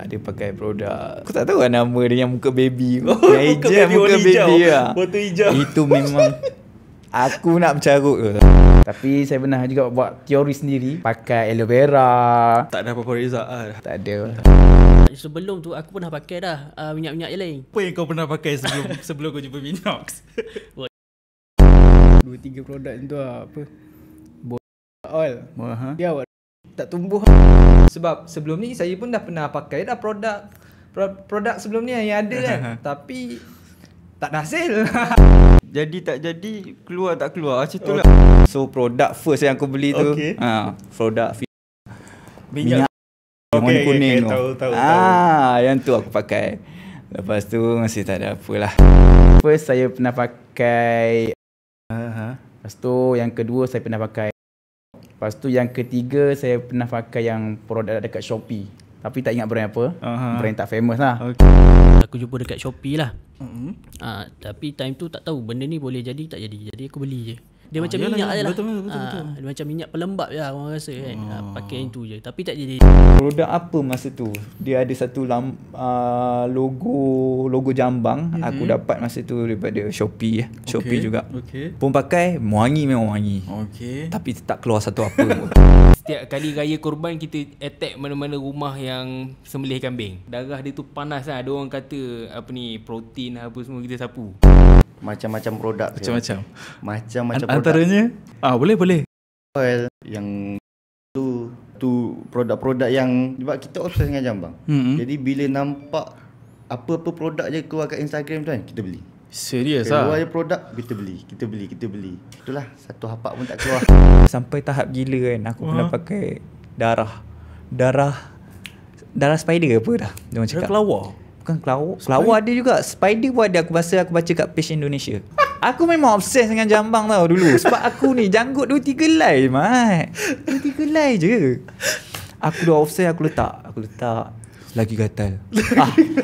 Dia pakai produk, aku tak tahu lah nama dia, yang muka baby. Yang hijau, muka baby lah. Botol hijau. Itu memang aku nak bercarut ke. Tapi saya pernah juga buat teori sendiri, pakai aloe vera. Tak ada apa-apa result lah. Tak ada. Sebelum tu aku pernah pakai dah minyak-minyak yang lain. Apa yang kau pernah pakai sebelum kau jumpa Minox? 2-3 produk tu lah. Apa oil. Dia awak tak tumbuh. Sebab sebelum ni saya pun dah pernah pakai dah produk sebelum ni yang ada kan. Tapi tak ada hasil. Jadi tak jadi, keluar tak keluar, macam tu lah. So produk first yang aku beli tu, produk minyak warna kuning tu. Tahu. Yang tu aku pakai. Lepas tu masih tak ada apalah. First saya pernah pakai. Lepas tu yang kedua saya pernah pakai. Lepas tu yang ketiga saya pernah pakai yang produk dekat Shopee. Tapi tak ingat brand apa. Brand tak famous lah. Aku jumpa dekat Shopee lah. Tapi time tu tak tahu benda ni boleh jadi tak jadi. Jadi aku beli je. Dia macam minyak je lah. Betul. Dia macam minyak pelembab je lah orang rasa kan. Pakai yang tu je. Tapi tak jadi. Produk apa masa tu? Dia ada satu logo jambang. Aku dapat masa tu daripada Shopee. Shopee juga. Pun pakai, memang wangi. Tapi tak keluar satu apa. Setiap kali raya kurban kita attack mana-mana rumah yang sembelih kambing. Darah dia tu panas lah. Ada orang kata apa ni, protein apa semua kita sapu. Macam-macam produk. Macam-macam produk. Antaranya boleh. Oil yang tu produk-produk yang sebab kita obses dengan jambang. Jadi bila nampak apa-apa produk je keluar kat Instagram tu kan, kita beli. Serius keluar je produk, kita beli. Itulah, satu hapak pun tak keluar. Sampai tahap gila kan, aku pernah pakai darah spider apa dah. Dia orang cakap kelawar. Bukan kelawar ada juga. Spider pun ada. Aku baca kat page Indonesia. Aku memang obses dengan jambang tau dulu. Sebab aku ni janggut 2-3 helai mat. 2-3 helai je. Aku dah obses, aku letak lagi gatal.